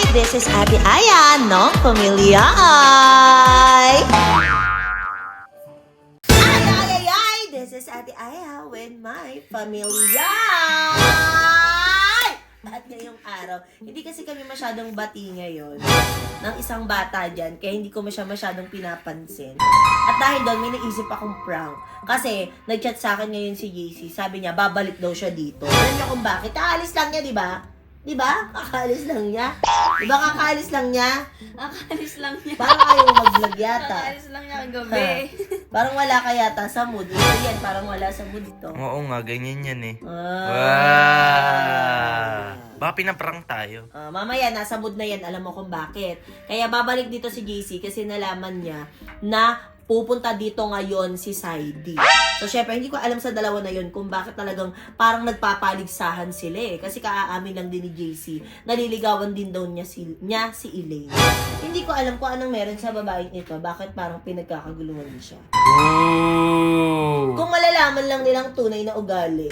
This is Ate Aya, no? Pamilya ay! Ay! This is Ate Aya with my pamilya! At ngayong araw, hindi kasi kami masyadong bati ngayon ng isang bata dyan, kaya hindi ko masyadong pinapansin. At dahil doon, may naisip akong prank. Kasi, nag-chat sa akin ngayon si JC, sabi niya, babalik daw siya dito. Alam niyo kung bakit? Kaalis lang niya, di ba? Di ba? Kakaalis lang niya. Di ba kakaalis lang niya? Nakaalis lang niya. Parang ayaw mag-vlog yata. Nakaalis lang niya ang gabi. Parang wala ka yata sa mood. Ito yan, parang wala sa mood ito. Oo nga, ganyan yan eh. Ah. Baka pinaprank tayo. Mamaya, nasa mood na yan. Alam mo kung bakit. Kaya babalik dito si JC kasi nalaman niya na pupunta dito ngayon si Saidi. So, syempre, hindi ko alam sa dalawa na yun kung bakit talagang parang nagpapaligsahan sila eh. Kasi kaaamin lang din ni JC, naliligawan din daw niya si Elaine. Hindi ko alam kung anong meron sa babaeng ito. Bakit parang pinagkakaguluhan siya. Ooh. Kung malalaman lang nilang tunay na ugali.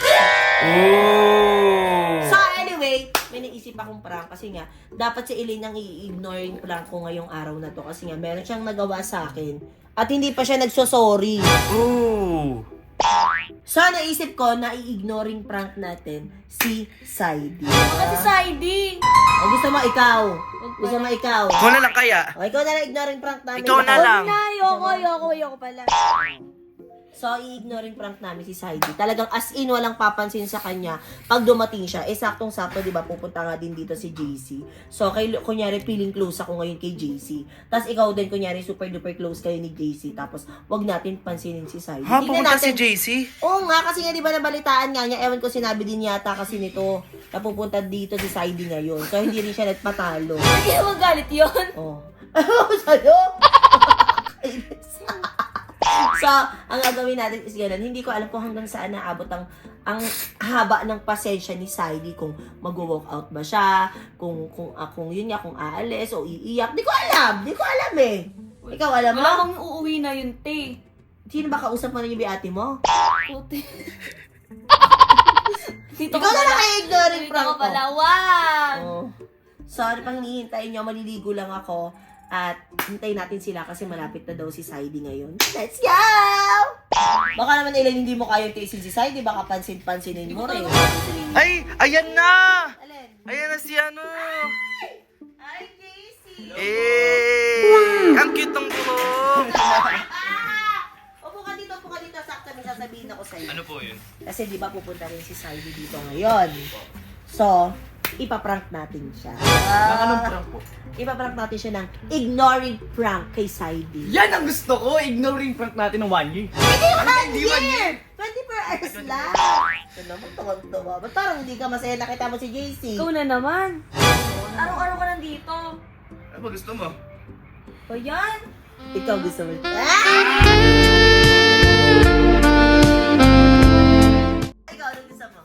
Ooh. So, anyway, may naisip akong prank kasi nga, dapat si Elaine ang i-ignore yung prank ko ngayong araw na to kasi nga, meron siyang nagawa sa akin at hindi pa siya nagsosorry. Ooh. So, naisip ko na i-ignoring prank natin si Saidi. Kasi siding. O gusto mo ikaw? Gusto mo ikaw? Ikaw na lang kaya. O, ikaw na lang ignoring prank namin. Ikaw na lang. Ayoko pala. So, i-ignoring prank namin si Saidi. Talagang as in, walang papansin sa kanya pag dumating siya. Eh, saktong-sakto, di ba, pupunta nga din dito si JC. So, kunyari, feeling close ako ngayon kay JC. Tapos, ikaw din, kunyari, super-duper close kayo ni JC. Tapos, wag natin pansinin si Saidi. Ha, Tignan pupunta si natin- JC? Oo nga, kasi nga, di ba, nabalitaan nga niya. Ewan ko, sinabi din yata kasi nito na pupunta dito si Saidi ngayon. So, hindi rin siya nagpatalo. Hindi mo galit yun. Oh. Ano sa'yo? So, ang gagawin natin is gano'n. Hindi ko alam kung hanggang saan naabot ang haba ng pasensya ni Saidi, kung mag-walk out ba siya, kung yun nga, kung aalis o iiyak. Di ko alam eh. Ikaw alam mo? Wala kang uuwi na yun, te. Sino ba kausap mo na yung biati mo? Puti. Ikaw na lang i-ignoring Dito prank ko ko. pala, wag! Oh. Sorry pang hinihintayin nyo, maliligo lang ako. At hintayin natin sila kasi malapit na daw si Saidi ngayon. Let's go! Baka naman ilan hindi mo kayang tiisin si Saidi, baka pansin-pansinin mo rin. Ay, ayan na! Alin? Ayan na si ano. Ay, Casey! Eh, ang cute ng buhok. Upo ka dito. Sakto may sasabihin ako sa'yo. Ano po yun? Kasi di ba pupunta rin si Saidi dito ngayon. So, ipaprank natin siya. Anong prank po? Ipaprank natin siya ng ignoring prank kay Saidi. Yan ang gusto ko! Ignoring prank natin ng 1 year. Hindi 1 year! 24 hours lang! Ito naman, tuwag-tuwa. Ba't parang hindi ka masaya nakita mo si JC? Ikaw na naman. Araw-araw ka nandito. Ano ba gusto mo? O yan. Ikaw gusto mo. Ikaw, ano gusto mo?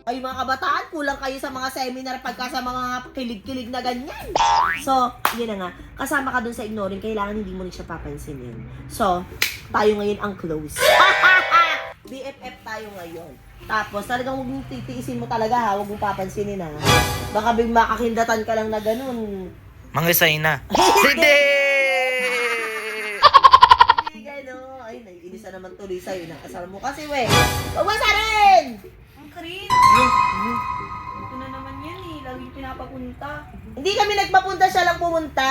Ay, mga kabataan, kulang kayo sa mga seminar pagka sa mga kilig-kilig na ganyan. So, yun na nga. Kasama ka dun sa ignoring, kailangan hindi mo rin siya papansinin. So, tayo ngayon ang close. BFF tayo ngayon. Tapos, talagang huwag mong titiisin mo talaga ha, huwag mong papansinin ha. Baka makakindatan ka lang na ganun. Mangisay na. Hindi! Hindi gano'n. Ay, naiinis na naman tuloy sa'yo. Nakasal mo kasi, we. Huwag mo sa rin! Ang cringe. Ito na naman yan eh. Lagi pinapapunta. Hindi kami nagpapunta, siya lang pumunta.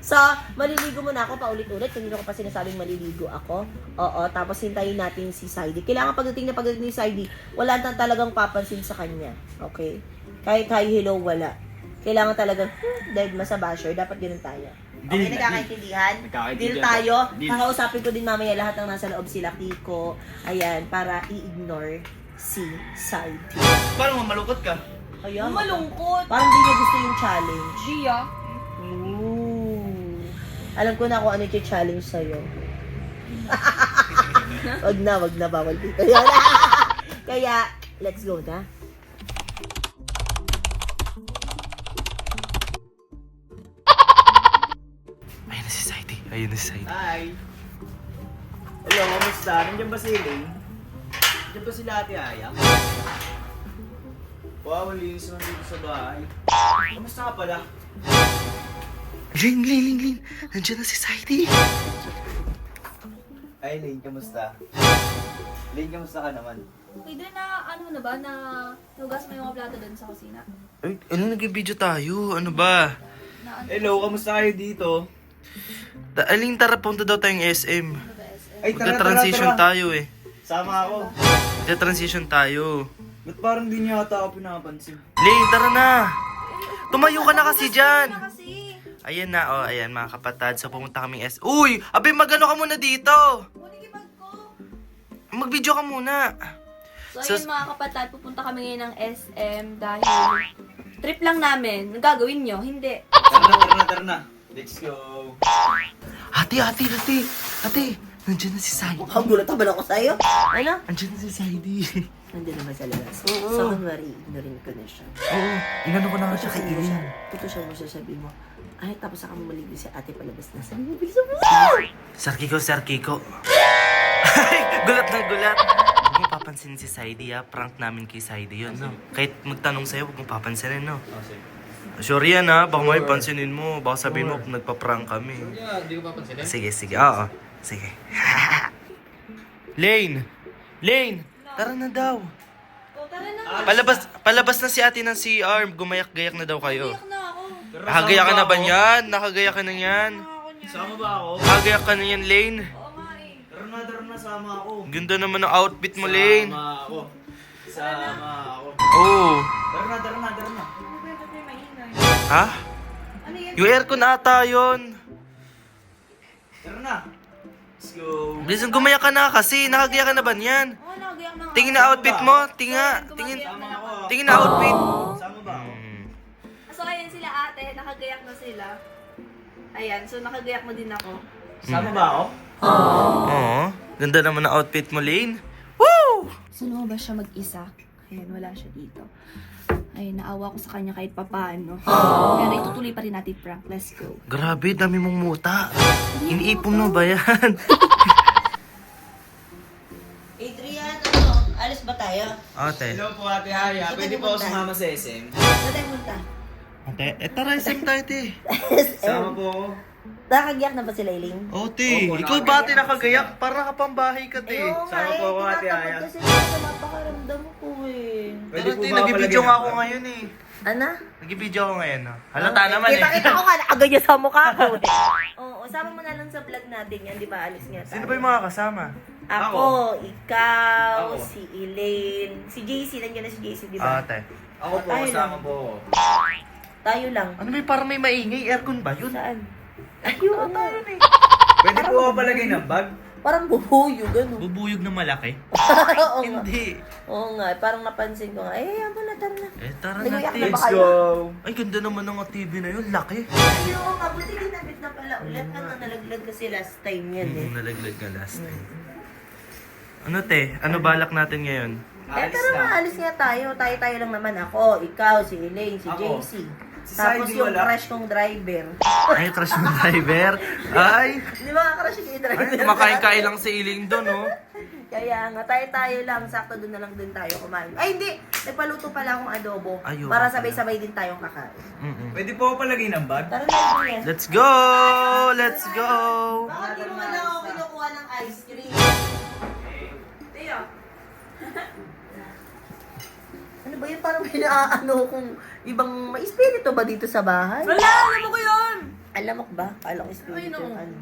So, maliligo muna ako paulit-ulit. Hindi ko pa sinasabing maliligo ako. Oo, tapos hintayin natin si Saidi. Kailangan pagdating ni Saidi, wala nang talagang papansin sa kanya. Okay? Kahit hi, hello, wala. Kailangan talagang, dahil masa basher, dapat ganun tayo. Okay, nagkakaintindihan? Deal tayo. Deal. Kakausapin ko din mamaya lahat ng nasa loob sila, Kiko. Ayan, para i-ignore si Saidi. Parang malungkot ka. Ayan. Malungkot. Parang di niya gusto yung challenge. Gia. Ooh. Alam ko na kung ano yung challenge sa'yo. wag na, bawal dito. Kaya, let's go na. Ayun na si Saidi. Hi! Hello, kamusta? Nandiyan ba si Elaine? Nandiyan ba sila Ate Aya? Wow, ang linis naman dito sa bahay. Kamusta ka pala? Ling. Nandiyan na si Saidi. Ay, Elaine, kamusta? Elaine, kamusta ka naman? Pwede na, ano na ba, na nugas mo yung mga plato doon sa kusina? Ay, ano nag-video tayo? Ano ba? Na ano, Hello, kamusta kayo dito? Aling tara, punta daw tayong SM. ano ba, SM? Ay, Magka-transition tayo eh. Sama ako. Magka-transition tayo. Ba't parang di niyo ata ako pinapansin? Ling, tara na. Tumayo ka na kasi dyan. Na kasi. Ayan na, oh, ayan mga kapatad. So pumunta kaming SM. Uy, abe, magano ka muna dito. Kunin yung bag ko. Mag-video ka muna. So, ayun mga kapatid, pupunta kami ngayon ng SM dahil trip lang namin. Ang gagawin nyo? Hindi. Tara na. Let's go. Ate. Nandiyan na si Saidi. Gulat ba ako sa'yo? Ano? Nandiyan na si Saidi. Nandiyan naman sa labas. So, kunwari, ignorin ko na siya. Oo, inano ko na nga siya kay Tutusan mo siya. Ilin. Tutusan mo siya, sabi mo, ay, tapos ako maligo si ate palabas na. Sabi mo, bilisan mo! Sir Kiko. Ay, gulat na gulat. Huwag mong papansinin si Saidi ha. Prank namin kay Saidi yun, no? Kahit magtanong sa'yo, huwag mong papansinin, no? Sure yan ha. Baka may pansinin mo. Baka sabihin mo, nagpa-prank kami. Hindi ko papansinin. Sige. Oo. Sige. Lane! Tara na daw. O, tara na. Palabas na si ate ng CR. Gumayak-gayak na daw kayo. Iyak na ako. Nakagaya ka na ba niyan? Nakagaya ka na yan? Sama ba ako? Nakagaya ka na yan, Lane? Oo nga eh. Tara na, sama ako. Ganda naman ng outfit mo, Lane. Sama ako. Oo. Tara na. Ano ba yung may maingay? Ha? Ano yan? Yung aircon ata yun. Tara na. Let's go. Bilisan, gumaya ka na kasi. Nakagaya ka na ba niyan? Oo, nakagayak na nga. Tingin na outfit mo. Tingin Sama ako. tingin na outfit. Sama ba ako? So, ayan sila ate. Nakagayak na sila. Ayan, so nakagayak na din ako. Sama ba ako? Oo. Ganda naman ng outfit mo, Lane. Woo! So, lumabas siya mag-isa. Ayan, wala siya dito. Ayun, naawa ko sa kanya kahit papaano. Pero itutuloy pa rin natin prank. Let's go. Grabe, dami mong muta. Iniipon mo ba yan? Adrian, ano? Alis ba tayo? Ate. Hello po Ate Haya. Pwede po ako sumama sa SM? Saan tayo punta? Ate, tara, SM tayo, te. Sama po ako. Nakagyak na ba sila, Eileen? Ate, Opo, ikaw ba ate nakagayak? Para ka pang bahay ka, te. Sama po ako, Ate Aya. Kasi sa napakaramdam ko eh. Pwede Tara, po te, ba ako nag-video palagyan nga ng ako bag? ngayon eh. Ano? Nag-video ako ngayon, no? Halata naman eh. Kita ko nga, nakaganyan sa mukha ko eh. Oo, sama mo na lang sa vlog natin yan, di ba? Alis nga tayo. Sino ba yung mga kasama? Ako, ikaw, Ako. si Elaine, si JC, nandiyan na si JC, di ba? Ate. Ako po, Tayo kasama lang. po ako. Tayo lang. Ano ba yung parang may maingay? Aircon ba yun? Saan? Ayun, tayo na eh. Pwede po ako palagay ng bag? Parang bubuyo, gano'n. Bubuyog na malaki? Oo nga. Hindi. Oo nga, parang napansin ko nga. Ayaw mo na, tara na. Eh, tara Nag-iyak na, na te. ba Let's kayo? go. Ay, ganda naman ng TV na yun. Laki. Ayun nga, buti ginamit na pala ulit. Ano, nalaglag kasi last time yan eh. Nalaglag ka last time. Ano, te? Ano balak natin ngayon? Eh, tara na, alis nga tayo. Tayo lang naman ako, ikaw, si Elaine, si Ako. JC. Si Tapos Saidi yung wala. crush kong driver. Ay, crush mo driver. Ay, Di ba crush yung driver? ay, kumakain-kain lang si Iling doon, oh. Kaya nga, tayo lang. Sakto doon na lang din tayo kumain. Ay, hindi! Nagpaluto pala akong adobo. Ayun. Para sabay-sabay din tayong kakain. Mm-mm. Pwede po ako palagay ng bag? Tara na, Adrian. Let's go! Let's go! Bakit di mo nga lang ako kinukuha ng ice cream? Tiyo. Ano ba yun? Parang pinaano kung ibang may espiritu ba dito sa bahay? Wala! Alam mo ko yun! Alamok ba? Kala ko espiritu. Ay, no. Ano?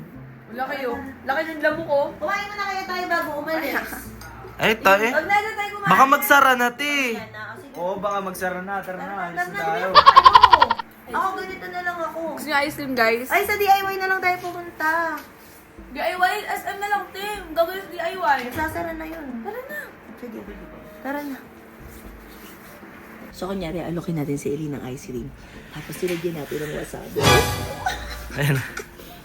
Wala kayo. Laki ng lamo ko. Kumain mo na kaya tayo bago umalis. Ay, tayo. Huwag na tayo kumain. Baka magsara na, te. Yan na. Sige. Oo, baka magsara na. Tara na, alis Tara na na, tayo. di ba kayo? Ako ganito na lang ako. Gusto niyo ice cream, guys? Ay, sa DIY na lang tayo pumunta. DIY? SM na lang, Tim. Gagawin sa DIY. Nagsasara na yun. Tara na. Sige. Tara na. So, kunyari, alokin natin si Ellie ng ice cream. Tapos, silagyan natin ng wasabi. Ayan.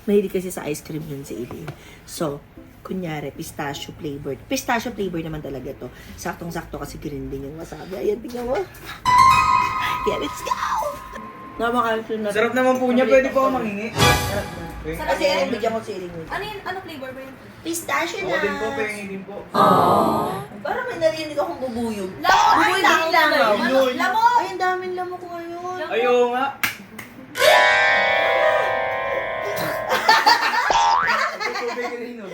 Mahilig kasi sa ice cream yun si Ellie. So, kunyari, pistachio flavored. Pistachio flavor naman talaga to. Saktong-sakto kasi green din yung wasabi. Ayan, tingnan mo. Kaya, let's go! Namakalisun na. Sarap naman po niya. Pwede po ako mangingi. Sarap na. Kasi yan, bigyan ko si Iling. Ano yun? Ano flavor ba yun? Pistachio Ako din po, nuts. pengi din po. Parang may narinig akong bubuyog. Lamok! Bubuyog din lang. Yun. Lamok! Ay, ang daming lamok ngayon. Ayaw nga. Tubig ka rin nun.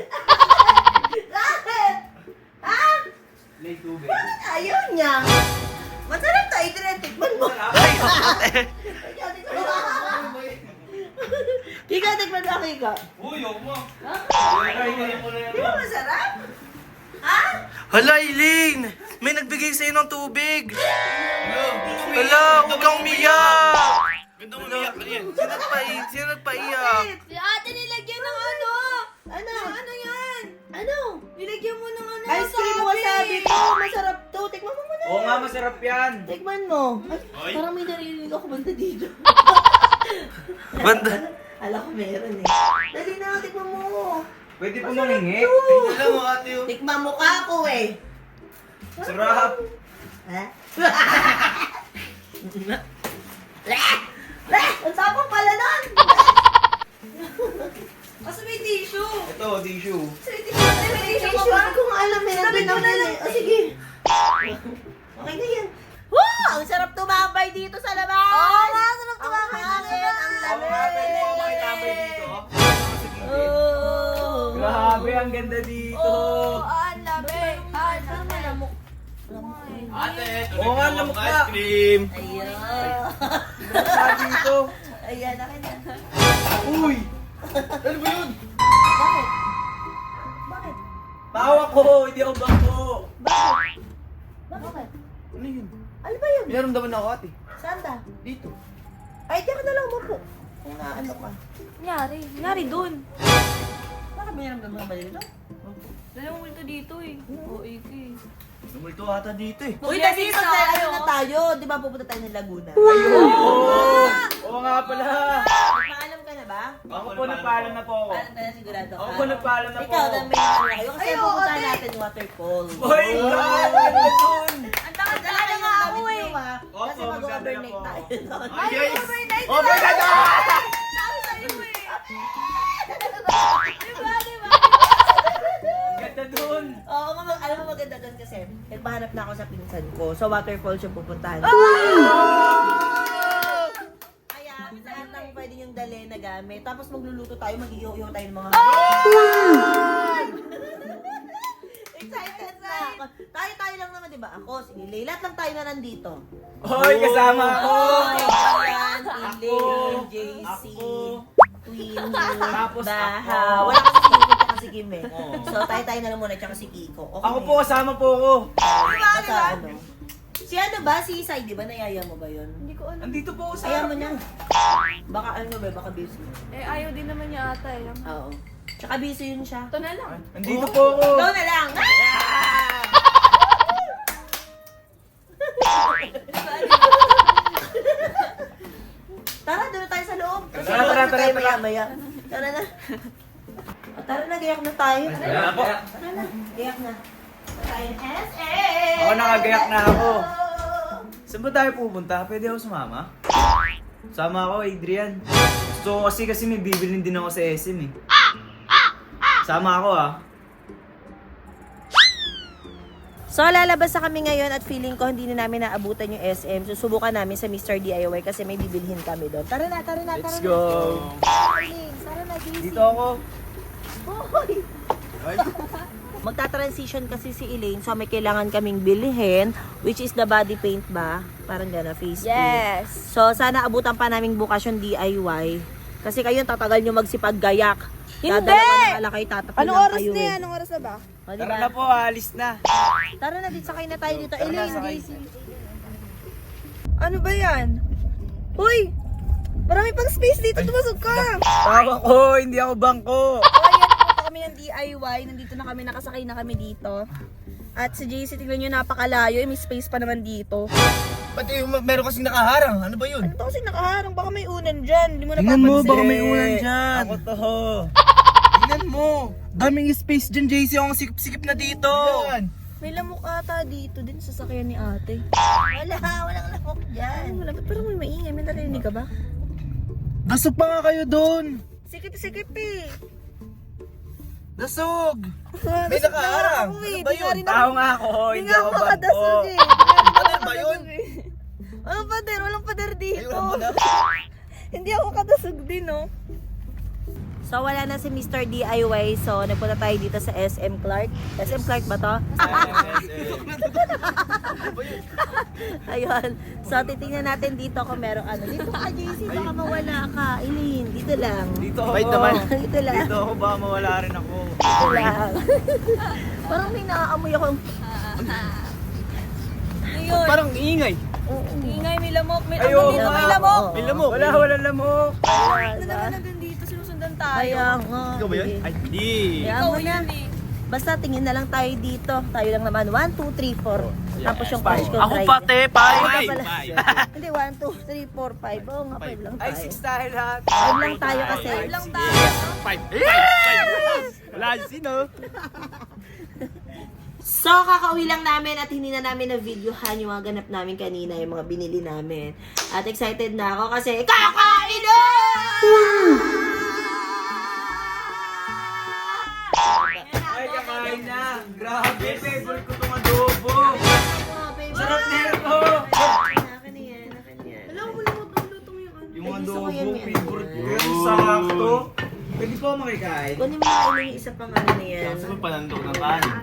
Bakit? Ha? Lay tubig. Ayaw niya. Masarap tayo, tinatikman mo. Kika, tikman mo, Kika. Uy, ako mo. Di ba masarap? Ha? Hala, Eileen! May nagbigay sa'yo ng tubig! Hala, huwag kang umiyak! Ganda umiyak ka yan. Sino nagpaiyak? Si ate nilagyan ng ano? Ano? Ano yan? Ano? Nilagyan mo ng ano? Ice cream wasabi to. Masarap to. Tikman mo muna. Oo nga, masarap yan. Tikman mo. Ay, parang may narinig ako banda dito. Banda. Alam ko meron eh. Dali na, tikman mo. Pwede po mangingi. Alam mo, ate, oh. Tikman mo ka ako eh. Sarap. Ha? Ang sapang pala nun! Kasi may tissue. Ito, tissue. Hindi ko nga alam eh. Nandun na lang. O sige. Okay na yan. Woo! Ang sarap tumambay dito sa labas! Oo nga, sarap tumambay Ang dito hangin, sa ang Ako nga, pwede po lamig. makitambay dito. Oh. Grabe, ang ganda dito. Oo, ang lamig. Ang lamig. Oo nga, lamok na. cream. Ayan. Sa dito. Ayan, akin na. Uy! Ano ba yun? Bakit? Bakit? Tawa ko, hindi ako bangko. Bakit? Bakit? Ano yun? Ano ba yun? Minaramdaman ako ate. Saan ta? Dito. Ay, diyan ka na lang umupo. Kung naano ka. Nangyari dun. Bakit may naramdaman ka ba dito? Dalawang multo dito eh. Oo, iki. Lumulto ata dito eh. Uy, Kuya, kasi dito sa tayo. ano na tayo? Di ba pupunta tayo ng Laguna? Oo nga pala. Nagpaalam ka na ba? Ako po nagpaalam na po ako. Paalam ka na sigurado ka? Ako po nagpaalam na po Ikaw, ako. na may ano kayo. Kasi Ay, oo, pupunta ate. natin waterfall. Hoy, God! Ganda dun! Ang takot-takot na nga ako eh. Kasi Opo, mag-overnight magdadala po tayo. doon. Ay, Yes! overnight na! Overnight na! Sabi sa'yo eh. Diba, diba? Ganda dun! Oo, alam mo maganda doon kasi nagpahanap na ako sa pinsan ko. So, waterfall siya pupuntahan. Ah! Kaya, lahat ng pwede niyong dali na gamit. Tapos magluluto tayo, mag-iyo-iyo tayo ng mga... Excited na ako. Tayo lang naman, di ba? Ako, sige, Lay. Lahat lang tayo na nandito. Hoy, kasama ako! Ayan, Elaine, JC, Twin, Tapos Baha. ako. Wala kasi si Kiko tsaka si Kim eh. So, tayo na lang muna, tsaka si Kiko. Okay Ako na po, yun. kasama po ako. Basta ano. Si ano ba? Si Sai, di ba? Nayaya mo ba yun? Hindi ko alam. Andito po ako sa Ayaw mo niya. Baka ano ba? Baka busy. Eh, ayaw din naman niya ata eh. Oo. Tsaka busy yun siya. Ito na lang. Andito po ako. Ikaw na lang. Tara, doon na tayo sa loob. Kasi Tara, tara, tara, tayo tara. maya-maya. Tara na. O, tara na, gayak na tayo. Tara po. Tara na, gayak na. Tayo SM! Ako nakagayak na ako. Saan ba tayo pupunta? Pwede ako sumama? Sama ako, Adrian. So, kasi may bibilin din ako sa SM eh. Sama ako ah. So, lalabas na kami ngayon at feeling ko hindi na namin naabutan yung SM. Susubukan namin sa Mr. DIY kasi may bibilhin kami doon. Tara na, tara na, tara Let's na. go! Tara na, JC. Dito ako. Hoy! Magta-transition kasi si Elaine, so may kailangan kaming bilhin, which is the body paint ba? Parang gana, face paint. Yes. So, sana abutan pa naming bukas yung DIY. Kasi kayo, tatagal nyo magsipag-gayak. Hindi! Dadalawa na pala kayo, tatapos Anong lang oras kayo na eh. yan? Anong oras na ba? O, diba? Tara na po, alis na. Tara na, sakay na tayo dito. Tara na, Elaine, sakay. JC. Ano ba yan? Uy! Marami pang space dito. Tumasok ka! Tawa ko, hindi ako bangko. So, ayan, pupunta kami ng DIY. Nandito na kami, nakasakay na kami dito. At si JC, tignan nyo, napakalayo. May space pa naman dito. Pati meron kasing nakaharang. Ano ba yun? Ano to kasi nakaharang? Baka may unan dyan. Hindi mo Tingnan mo, napapansin. baka may ulan dyan. Ako to. Tingnan mo. Daming space dyan, JC. Ang sikip-sikip na dito. May lamok ata dito din sa sasakyan ni ate. Walang lamok dyan. Wala, ba't parang may maingay? May narinig ka ba? Gasok pa nga kayo doon. Sikip-sikip eh. Nasog! May nakaarang. Ano ba yun? Tao nga ako, hindi ako makadasog bangko. eh. Pader ba yun? Walang pader, walang pader dito. Ayun, wala. Hindi ako kadasog din, oh. So, wala na si Mr. DIY. So, nagpunta tayo dito sa SM Clark. SM Clark ba to? Ayun. So, titingnan natin dito kung meron ano. Dito ka, JC. Baka mawala ka. Eileen, dito lang. Dito ako. Wait naman. Dito lang. Dito ako, baka mawala rin ako. Dito lang. Parang may naaamoy akong... Ayun. Parang ingay. Ingay, may lamok. May, Ayaw, dito, may nga. lamok. May lamok. Wala lamok. Ano naman nandun dito? Sinusundan tayo. Kaya nga. Ikaw ba yun? Ay, hindi. Kaya Ikaw mo na. yun eh. Basta tingin na lang tayo dito. Tayo lang naman. 1, 2, 3, 4. Tapos yung Five. crush ko. Ako drive. pate, Ay, pay! ikaw pala. Hindi, 1, 2, 3, 4, 5. Oo nga, 5 lang Ay, tayo. 6 tayo lahat. 5 lang tayo kasi. Five lang tayo. Wala sino. So, kakauwi lang namin at hindi na namin na-videohan yung mga ganap namin kanina, yung mga binili namin. At excited na ako kasi kakain na! Ay, kakain na. Grabe, favorite ko itong adobo. Sarap nito. Akin na yan, akin na yan. Alam mo naman lutong yung ano. Yung Ay, gusto adobo, ko yan, yan. favorite ko. Yan, sakto. Pwede po ako makikain. Kunin mo na yung isa pang ano na yan. panandok ng kanin.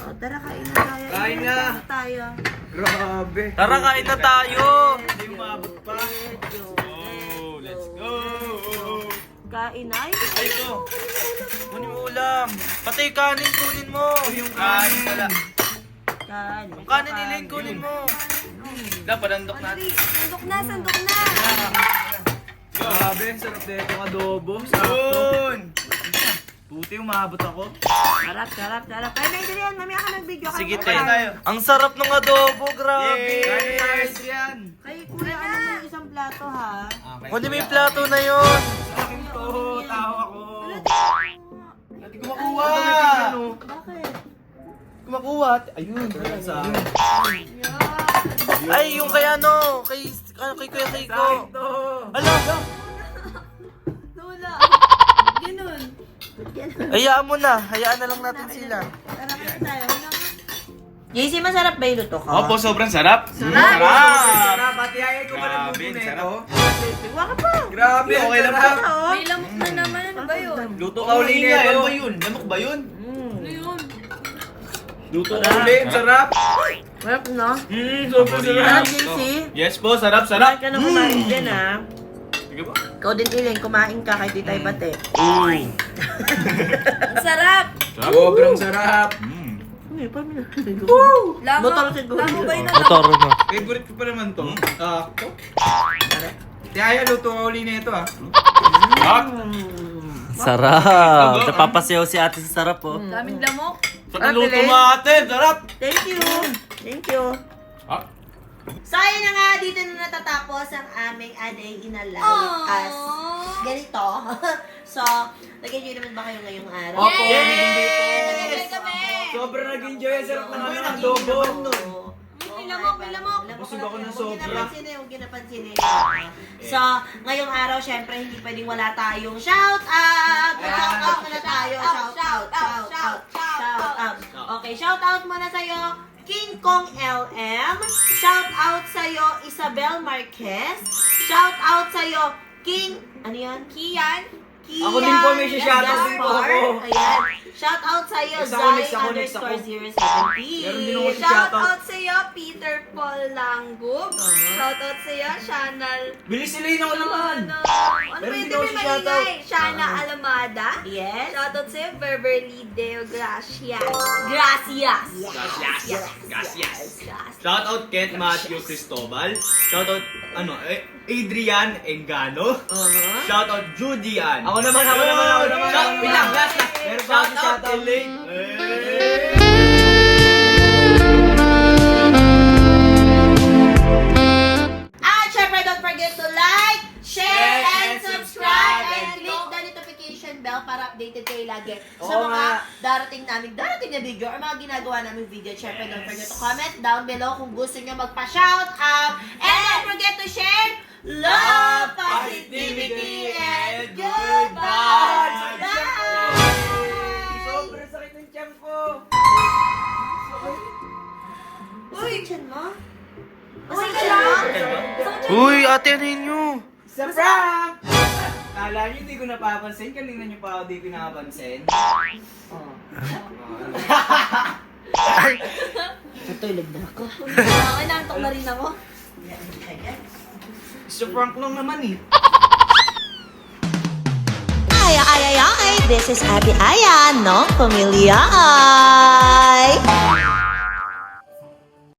Oh, tara, kain na tayo. Kain na. Kain tayo. Grabe. Tara, kain na tayo! Hindi umabot pa. Let's go! Kain na. Ay, Ay, ito! Kunin mo ulam! Pati kanin, kunin mo! Yung kanin pala. Kain. Yung kanin nilin, kunin mo! Dapat panandok natin. Sandok na, sandok na. Grabe, sarap na itong adobo. Sakto. Buti umabot ako. Sarap, sarap, sarap. Kain na yan. Mamaya ka mag-video. Kain Sige, na te. tayo. Ang sarap ng adobo, grabe! Kain tayo, Adrian. Kay kuya, ano mo yung isang plato, ha? Kunin mo yung plato na yon. Sa akin to, tao ako. Hindi ko makuha! Bakit? Kumakuha! Ayun! Ayun sa akin. Ay, yung kay ano, kay Kuya Sa Keiko. akin to. Ala, Wala. Ganun. hayaan mo na. Hayaan na lang natin sila. Tara, kain tayo. JC, masarap ba yung luto ko? Opo, sobrang sarap. Sarap! Sarap! Sarap! Pati ayaw ko ba ng Grabe, buto na sarap. ito? Tigwa ka pa. Grabe, okay lang ba? May lamok na naman. Ano ba yun? Luto ka Kauli uli nga, nito. ano ba yun? Lamok ba yun? Ano yun? Luto ka uli, sarap. Sarap, no? Sobrang Sarap, sarap. JC. Yes po, sarap, Kumain sarap. ka na kumain din, ha? Sige po. Ikaw din, Iling, kumain ka kahit di tayo bate. Ang sarap. Sobrang sarap. Ay, paano na? Lamo. Motor siguro. Lamo ba yun? Motoro na. Favorite ko pa naman to. Sakto. Kaya luto ka uli na ito ah. Sarap. Sarap! Napapasayaw si ate sa sarap, oh. Daming lamok. Sa luto mo ate, sarap. Thank you. Thank you. Ah, So, ayun na nga, dito na natatapos ang aming A Day in a Life as ganito. So, nag-enjoy naman ba kayo ngayong araw? Opo, Yes! nag-enjoy po. Kami. Sobrang nag-enjoy. Ang sarap ng ano ng Nag-enjoy adobo. naman, no? May lamok, may lamok. Busog ako ng Huwag sobra. ginapansin eh, huwag ginapansin eh. So, ngayong araw, syempre, hindi pwedeng wala tayong shout out! Shout out muna tayo. Shout out, shout out, shout out. Okay, shout out muna sa'yo, King Kong LM. Shout out sa'yo, Isabel Marquez. Shout out sa'yo, King, ano yan? Kian. Ako din po, may shoutout din po ako. Ayan. Shout out sa'yo, Next ako, next Zai ako, next ako. _017. Meron din ako si Shout shoutout. out sa'yo, Peter Paul Langgub. Shout out sa'yo, Shanal. Bilis sila yun ako naman. Ano Meron pwede din ako may si shoutout. maingay? Shana Alamada. Yes. Shout out sa'yo, Beverly Deo Gracias. Gracias. Gracias. Gracias. Gracias. Shout out Kent Matthew Cristobal. Shout out Adrian Engano. Shout out Judy Ann. Ako naman. Shout Wait lang, last na. Meron pa Shout ako out shoutout. Elaine. At syempre, don't forget to like, share, and subscribe, and click the notification natin bell para updated kayo lagi sa Oo mga nga. darating na video or mga ginagawa namin video. Syempre, don't forget to comment down below kung gusto nyo magpa-shout out. And don't forget to share love, positivity, and good vibes. Bye! Sobrang sakit ng tiyan ko. Uy, chan mo? Masakit ka lang? Uy, ate, ano yun nyo? Sa prank! Kala niyo hindi ko napapansin, kanina niyo pa ako di pinapansin. Oh. Natulog na ako. Okay, nantok na rin ako. Sa prank lang naman eh. Ay, this is Ate Aya, no? Pamilya ay!